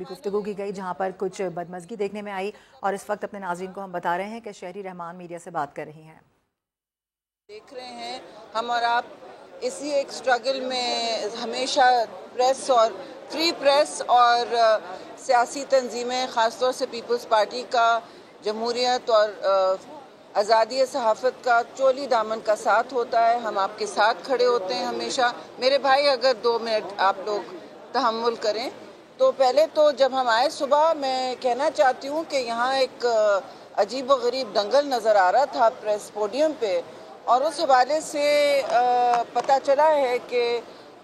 گفتگو کی گئی جہاں پر کچھ بدمزگی دیکھنے میں آئی اور اس وقت اپنے ناظرین کو ہم بتا رہے ہیں کہ شہری رحمان میڈیا سے بات کر رہی ہیں۔ دیکھ رہے ہیں ہم اور آپ اسی ایک سٹرگل میں ہمیشہ پریس اور فری پریس اور سیاسی تنظیمیں خاص طور سے پیپلز پارٹی کا جمہوریت اور آزادی صحافت کا چولی دامن کا ساتھ ہوتا ہے۔ ہم آپ کے ساتھ کھڑے ہوتے ہیں ہمیشہ۔ میرے بھائی اگر 2 منٹ آپ لوگ تحمل کریں تو پہلے تو جب ہم آئے صبح میں کہنا چاہتی ہوں کہ یہاں ایک عجیب و غریب دنگل نظر آ رہا تھا پریس پوڈیم پہ، اور اس حوالے سے پتہ چلا ہے کہ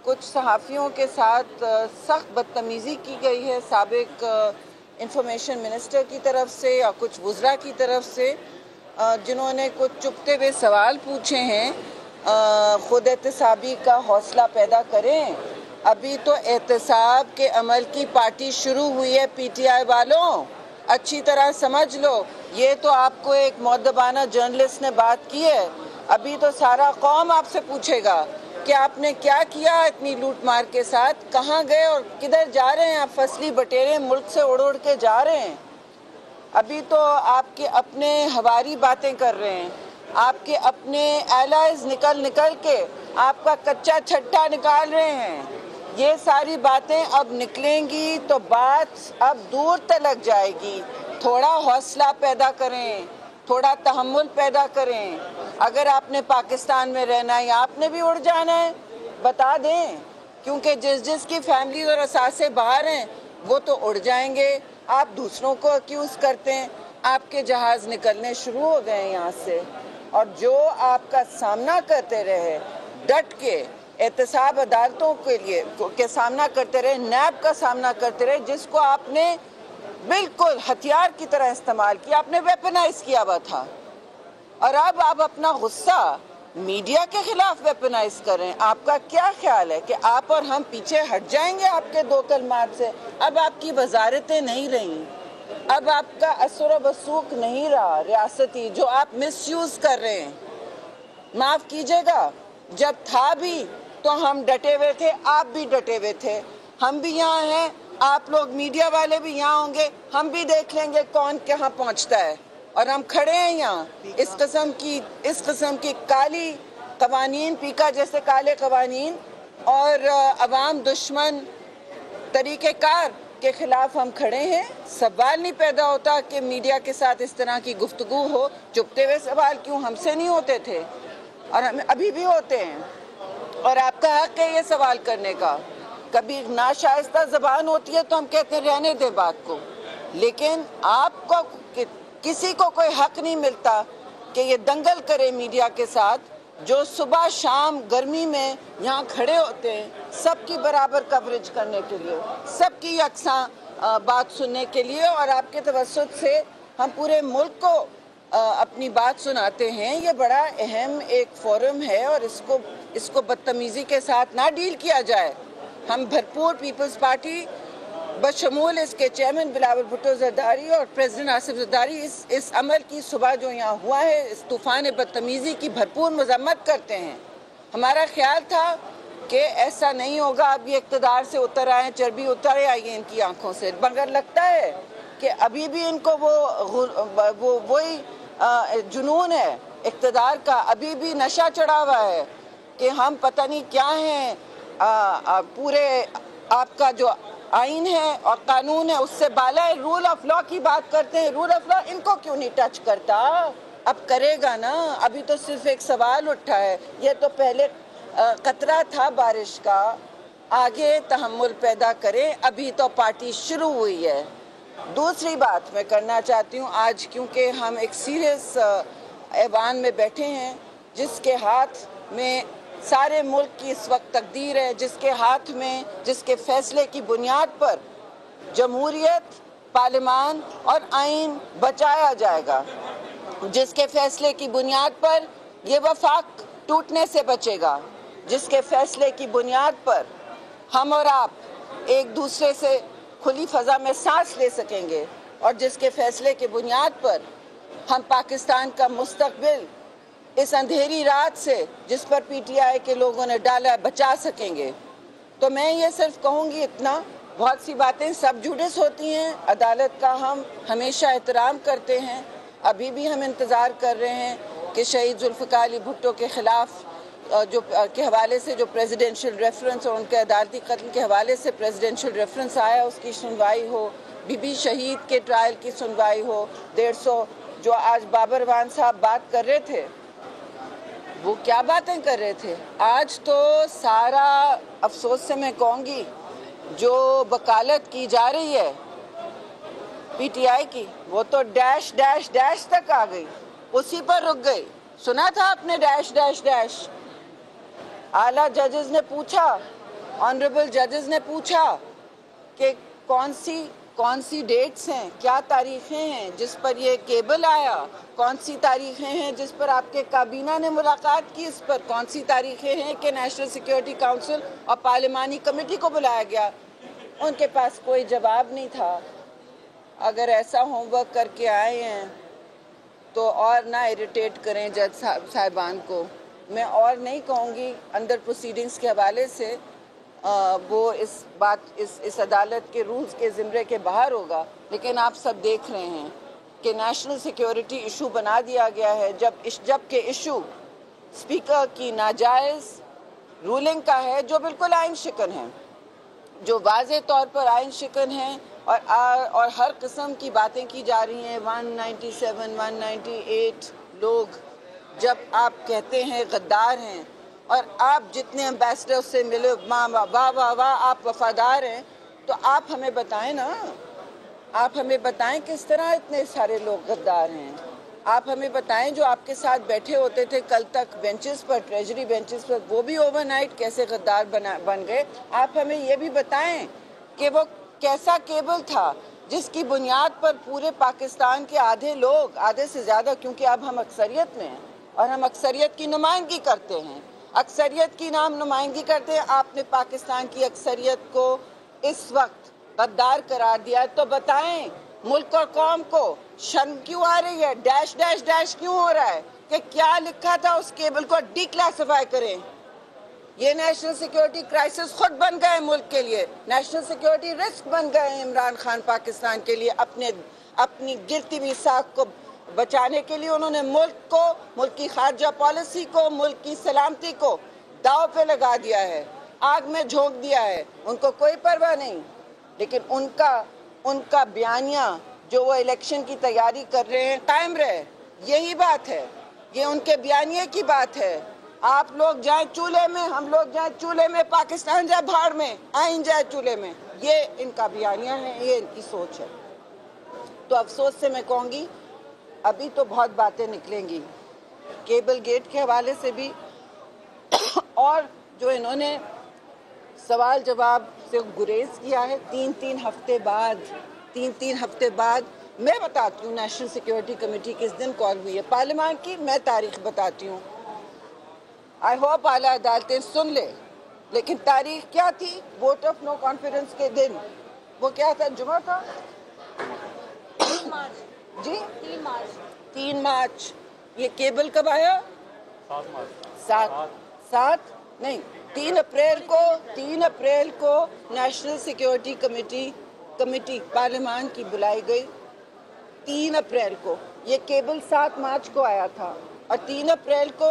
کچھ صحافیوں کے ساتھ سخت بدتمیزی کی گئی ہے سابق انفارمیشن منسٹر کی طرف سے یا کچھ وزراء کی طرف سے، جنہوں نے کچھ چپتے ہوئے سوال پوچھے ہیں۔ خود احتسابی کا حوصلہ پیدا کریں، ابھی تو احتساب کے عمل کی پارٹی شروع ہوئی ہے پی ٹی آئی والوں، اچھی طرح سمجھ لو۔ یہ تو آپ کو ایک مؤدبانہ جرنلسٹ نے بات کی ہے، ابھی تو سارا قوم آپ سے پوچھے گا کہ آپ نے کیا کیا اتنی لوٹ مار کے ساتھ، کہاں گئے اور کدھر جا رہے ہیں آپ؟ فصلی بٹیرے ملک سے اڑ اڑ کے جا رہے ہیں۔ ابھی تو آپ کے اپنے ہواری باتیں کر رہے ہیں، آپ کے اپنے ایلائز نکل کے آپ کا کچا چھٹا نکال رہے ہیں۔ یہ ساری باتیں اب نکلیں گی تو بات اب دور تلک جائے گی۔ تھوڑا حوصلہ پیدا کریں، تھوڑا تحمل پیدا کریں۔ اگر آپ نے پاکستان میں رہنا ہے یا آپ نے بھی اڑ جانا ہے بتا دیں، کیونکہ جس کی فیملی اور اثاثے باہر ہیں وہ تو اڑ جائیں گے۔ آپ دوسروں کو اکیوز کرتے ہیں، آپ کے جہاز نکلنے شروع ہو گئے ہیں یہاں سے، اور جو آپ کا سامنا کرتے رہے ڈٹ کے احتساب عدالتوں کے سامنا کرتے رہے، نیب کا سامنا کرتے رہے، جس کو آپ نے بالکل ہتھیار کی طرح استعمال کیا، آپ نے ویپنائز کیا ہوا تھا، اور اب آپ اپنا غصہ میڈیا کے خلاف ویپنائز کریں۔ آپ کا کیا خیال ہے کہ آپ اور ہم پیچھے ہٹ جائیں گے آپ کے 2 کلمات سے؟ اب آپ کی وزارتیں نہیں رہیں، اب آپ کا اثر و رسوخ نہیں رہا ریاستی، جو آپ مس یوز کر رہے ہیں۔ معاف کیجیے گا، جب تھا بھی تو ہم ڈٹے ہوئے تھے، آپ بھی ڈٹے ہوئے تھے، ہم بھی یہاں ہیں، آپ لوگ میڈیا والے بھی یہاں ہوں گے، ہم بھی دیکھ لیں گے کون کہاں پہنچتا ہے، اور ہم کھڑے ہیں یہاں۔ اس قسم کی کالی قوانین، پیکا جیسے کالے قوانین اور عوام دشمن طریقہ کار کے خلاف ہم کھڑے ہیں۔ سوال نہیں پیدا ہوتا کہ میڈیا کے ساتھ اس طرح کی گفتگو ہو۔ چپتے ہوئے سوال کیوں ہم سے نہیں ہوتے تھے، اور ہم ابھی بھی ہوتے ہیں، اور آپ کا حق ہے یہ سوال کرنے کا۔ کبھی ناشائستہ زبان ہوتی ہے تو ہم کہتے ہیں رہنے دیں بات کو، لیکن آپ کو کسی کو کوئی حق نہیں ملتا کہ یہ دنگل کرے میڈیا کے ساتھ، جو صبح شام گرمی میں یہاں کھڑے ہوتے ہیں سب کی برابر کوریج کرنے کے لیے، سب کی یکساں بات سننے کے لیے، اور آپ کے توسط سے ہم پورے ملک کو اپنی بات سناتے ہیں۔ یہ بڑا اہم ایک فورم ہے، اور اس کو بدتمیزی کے ساتھ نہ ڈیل کیا جائے۔ ہم بھرپور پیپلز پارٹی بشمول اس کے چیئرمین بلاول بھٹو زرداری اور پریزیڈنٹ آصف زرداری اس عمل کی صبح جو یہاں ہوا ہے، اس طوفان بدتمیزی کی بھرپور مذمت کرتے ہیں۔ ہمارا خیال تھا کہ ایسا نہیں ہوگا، اب یہ اقتدار سے اتر آئے، چربی اتر آئی ہے ان کی آنکھوں سے، مگر لگتا ہے کہ ابھی بھی ان کو وہی جنون ہے اقتدار کا، ابھی بھی نشہ چڑھا ہوا ہے کہ ہم پتہ نہیں کیا ہیں، پورے آپ کا جو آئین ہے اور قانون ہے اس سے بالا ہے، رول آف لا کی بات کرتے ہیں۔ رول آف لا ان کو کیوں نہیں ٹچ کرتا؟ اب کرے گا نا، ابھی تو صرف ایک سوال اٹھا ہے، یہ تو پہلے قطرہ تھا بارش کا، آگے تحمل پیدا کریں، ابھی تو پارٹی شروع ہوئی ہے۔ دوسری بات میں کرنا چاہتی ہوں، آج کیونکہ ہم ایک سیریس ایوان میں بیٹھے ہیں، جس کے ہاتھ میں سارے ملک کی اس وقت تقدیر ہے، جس کے ہاتھ میں، جس کے فیصلے کی بنیاد پر جمہوریت، پارلیمان اور آئین بچایا جائے گا، جس کے فیصلے کی بنیاد پر یہ وفاق ٹوٹنے سے بچے گا، جس کے فیصلے کی بنیاد پر ہم اور آپ ایک دوسرے سے کھلی فضا میں سانس لے سکیں گے، اور جس کے فیصلے کی بنیاد پر ہم پاکستان کا مستقبل اس اندھیری رات سے جس پر پی ٹی آئی کے لوگوں نے ڈالا ہے بچا سکیں گے۔ تو میں یہ صرف کہوں گی اتنا بہت سی باتیں سب جوڈس ہوتی ہیں. عدالت کا ہم ہمیشہ احترام کرتے ہیں. ابھی بھی ہم انتظار کر رہے ہیں کہ شہید ذوالفقار علی بھٹو کے خلاف کے حوالے سے جو پریزیڈنشل ریفرنس اور ان کے عدالتی قتل کے حوالے سے پریزیڈنشل ریفرنس آیا اس کی سنوائی ہو. بی بی شہید کے ٹرائل کی سنوائی ہو. 150 جو آج بابر وان صاحب بات کر رہے تھے وہ کیا باتیں کر رہے تھے. آج تو سارا افسوس سے میں کہوں گی جو وکالت کی جا رہی ہے پی ٹی آئی کی وہ تو ڈیش ڈیش ڈیش تک آ گئی, اسی پر رک گئی. سنا تھا آپ نے ڈیش ڈیش ڈیش. اعلیٰ ججز نے پوچھا, آنریبل ججز نے پوچھا کہ کون سی ڈیٹس ہیں, کیا تاریخیں ہیں جس پر یہ کیبل آیا, کون سی تاریخیں ہیں جس پر آپ کے کابینہ نے ملاقات کی, اس پر کون سی تاریخیں ہیں کہ نیشنل سیکیورٹی کونسل اور پارلیمانی کمیٹی کو بلایا گیا. ان کے پاس کوئی جواب نہیں تھا. اگر ایسا ہوم ورک کر کے آئے ہیں تو اور نہ اریٹیٹ کریں جج صاحبان کو. میں اور نہیں کہوں گی انڈر پروسیڈنگز کے حوالے سے وہ اس عدالت کے رولز کے زمرے کے باہر ہوگا, لیکن آپ سب دیکھ رہے ہیں کہ نیشنل سیکیورٹی ایشو بنا دیا گیا ہے جب کہ ایشو اسپیکر کی ناجائز رولنگ کا ہے جو بالکل آئین شکن ہے, جو واضح طور پر آئین شکن ہے. اور ہر قسم کی باتیں کی جا رہی ہیں. 197 198 لوگ جب آپ کہتے ہیں غدار ہیں اور آپ جتنے ایمبیسڈر سے ملے واہ واہ واہ واہ آپ وفادار ہیں, تو آپ ہمیں بتائیں نا, آپ ہمیں بتائیں کس طرح اتنے سارے لوگ غدار ہیں. آپ ہمیں بتائیں جو آپ کے ساتھ بیٹھے ہوتے تھے کل تک بینچز پر, ٹریجری بینچز پر, وہ بھی اوور نائٹ کیسے غدار بن گئے. آپ ہمیں یہ بھی بتائیں کہ وہ کیسا کیبل تھا جس کی بنیاد پر پورے پاکستان کے آدھے سے زیادہ, کیونکہ اب ہم اکثریت میں ہیں اور ہم اکثریت کی نمائندگی کرتے ہیں, اکثریت کی نمائندگی کرتے ہیں. آپ نے پاکستان کی اکثریت کو اس وقت غدار قرار دیا ہے, تو بتائیں ملک اور قوم کو شرم کیوں آ رہی ہے, ڈیش ڈیش ڈیش کیوں ہو رہا ہے, کہ کیا لکھا تھا اس کیبل کو ڈی کلاسیفائی کریں. یہ نیشنل سیکیورٹی کرائسس خود بن گئے ملک کے لیے, نیشنل سیکیورٹی رسک بن گئے عمران خان پاکستان کے لیے. اپنی گرتی ہوئی ساکھ کو بچانے کے لیے انہوں نے ملک کو, ملک کی خارجہ پالیسی کو, ملک کی سلامتی کو داؤ پہ لگا دیا ہے, آگ میں جھونک دیا ہے. ان کو کوئی پرواہ نہیں, لیکن ان کا بیانیہ جو وہ الیکشن کی تیاری کر رہے ہیں قائم رہے. یہی بات ہے, یہ ان کے بیانیے کی بات ہے. آپ لوگ جائیں چولہے میں, ہم لوگ جائیں چولہے میں, پاکستان جائے بھاڑ میں, آئین جائے چولہے میں. یہ ان کا بیانیہ ہے, یہ ان کی سوچ ہے. تو افسوس سے میں کہوں گی ابھی تو بہت باتیں نکلیں گی کیبل گیٹ کے حوالے سے بھی, اور جو انہوں نے سوال جواب سے گریز کیا ہے 3 ہفتے بعد. میں بتاتی ہوں نیشنل سیکیورٹی کمیٹی کس دن کال ہوئی ہے پارلیمان کی, میں تاریخ بتاتی ہوں. آئی ہوپ اعلیٰ عدالتیں سن لے, لیکن تاریخ کیا تھی ووٹ آف نو کانفیڈنس کے دن؟ وہ کیا تھا, جمعہ تھا, 3 مارچ. جی 3 مارچ. یہ کیبل کب آیا؟ 7 نہیں 3 اپریل کو نیشنل سیکیورٹی کمیٹی پارلیمان کی بلائی گئی. 3 اپریل کو یہ کیبل 7 مارچ کو آیا تھا. اور 3 اپریل کو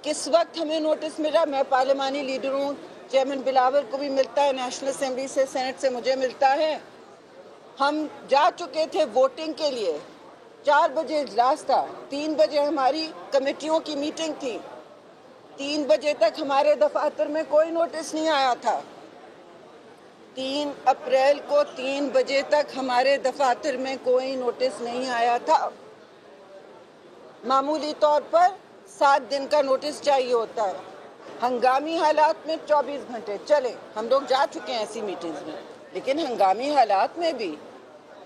کس وقت ہمیں نوٹس ملا؟ میں پارلیمانی لیڈروں چیئرمین بلاول کو بھی ملتا ہے, نیشنل اسمبلی سے, سینٹ سے مجھے ملتا ہے. ہم جا چکے تھے ووٹنگ کے لیے, 4 بجے اجلاس تھا, 3 بجے ہماری کمیٹیوں کی میٹنگ تھی. 3 بجے تک ہمارے دفاتر میں کوئی نوٹس نہیں آیا تھا. 3 اپریل کو 3 بجے تک ہمارے دفاتر میں کوئی نوٹس نہیں آیا تھا. معمولی طور پر 7 دن کا نوٹس چاہیے ہوتا ہے. ہنگامی حالات میں 24 گھنٹے چلے, ہم لوگ جا چکے ہیں ایسی میٹنگز میں, لیکن ہنگامی حالات میں بھی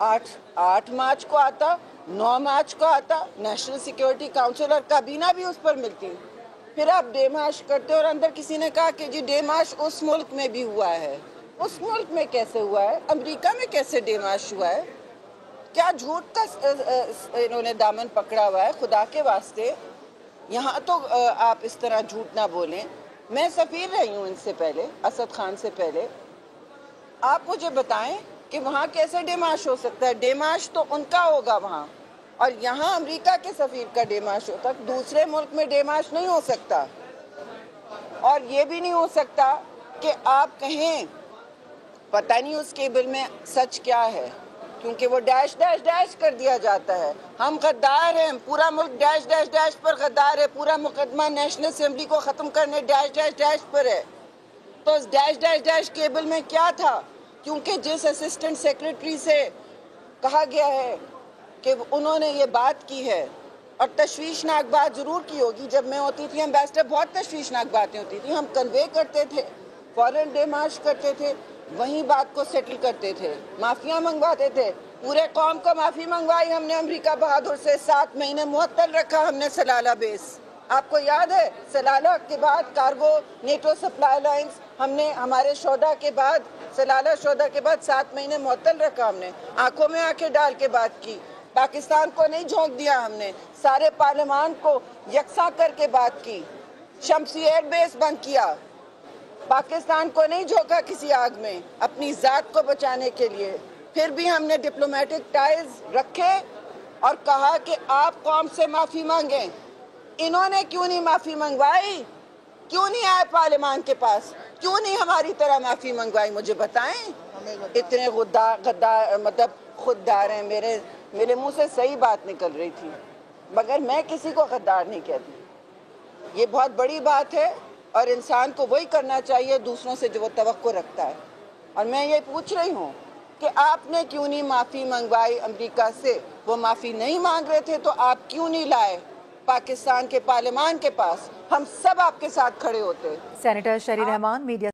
8 مارچ کو آتا, 9 مارچ کو آتا, نیشنل سیکیورٹی کونسل اور کابینہ بھی اس پر ملتی. پھر آپ ڈے مارچ کرتے, اور اندر کسی نے کہا کہ جی ڈے مارچ اس ملک میں بھی ہوا ہے. اس ملک میں کیسے ہوا ہے؟ امریکہ میں کیسے ڈے مارچ ہوا ہے؟ کیا جھوٹ کا انہوں نے دامن پکڑا ہوا ہے؟ خدا کے واسطے یہاں تو آپ اس طرح جھوٹ نہ بولیں. میں سفیر رہی ہوں ان سے پہلے, اسد خان سے پہلے. آپ مجھے بتائیں کہ وہاں کیسے ڈیمارش ہو سکتا ہے؟ ڈیمارش تو ان کا ہوگا وہاں، اور یہاں امریکہ کے سفیر کا ڈیمارش ہوتا، دوسرے ملک میں ڈیمارش نہیں ہو سکتا۔ اور یہ بھی نہیں ہو سکتا کہ آپ کہیں پتہ نہیں اس کیبل میں سچ کیا ہے، کیونکہ وہ ڈیش ڈیش ڈیش کر دیا جاتا ہے۔ ہم غدار ہیں، پورا ملک ڈیش ڈیش ڈیش پر غدار ہے، پورا مقدمہ نیشنل اسمبلی کو ختم کرنے ڈیش ڈیش ڈیش پر ہے۔ تو اس ڈیش ڈیش ڈیش کیبل میں کیا تھا؟ کیونکہ جس اسسٹنٹ سیکرٹری سے کہا گیا ہے کہ انہوں نے یہ بات کی ہے، اور تشویشناک بات ضرور کی ہوگی، جب میں ہوتی تھی ایمبیسڈر بہت تشویشناک باتیں ہوتی تھی، ہم کنوے کرتے تھے، فوراً ڈیمارش کرتے تھے، وہیں بات کو سیٹل کرتے تھے، معافیاں منگواتے تھے، پورے قوم کو معافی منگوائی ہم نے، امریکہ بہادر سے 7 مہینے معطل رکھا ہم نے سلالہ بیس۔ آپ کو یاد ہے سلالہ کے بعد کارگو نیٹو سپلائی لائنز ہم نے ہمارے شہداء کے بعد، سلالہ شہداء کے بعد 7 مہینے معطل رکھا ہم نے، آنکھوں میں آنکھیں ڈال کے بات کی، پاکستان کو نہیں جھونک دیا ہم نے، سارے پارلیمان کو یکساں کر کے بات کی، شمسی ایئر بیس بند کیا، پاکستان کو نہیں جھونکا کسی آگ میں اپنی ذات کو بچانے کے لیے۔ پھر بھی ہم نے ڈپلومیٹک ٹائز رکھے اور کہا کہ آپ قوم سے معافی مانگیں۔ انہوں نے کیوں نہیں معافی منگوائی؟ کیوں نہیں آئے پارلیمان کے پاس؟ کیوں نہیں ہماری طرح معافی منگوائی؟ مجھے بتائیں۔ اتنے غدار مطلب خوددار ہیں، میرے منہ سے صحیح بات نکل رہی تھی، مگر میں کسی کو غدار نہیں کہتی۔ یہ بہت بڑی بات ہے، اور انسان کو وہی کرنا چاہیے دوسروں سے جو وہ توقع رکھتا ہے۔ اور میں یہ پوچھ رہی ہوں کہ آپ نے کیوں نہیں معافی منگوائی امریکہ سے؟ وہ معافی نہیں مانگ رہے تھے تو آپ کیوں نہیں لائے پاکستان کے پارلیمان کے پاس؟ ہم سب آپ کے ساتھ کھڑے ہوتے۔ سینیٹر شہری رحمان میڈیا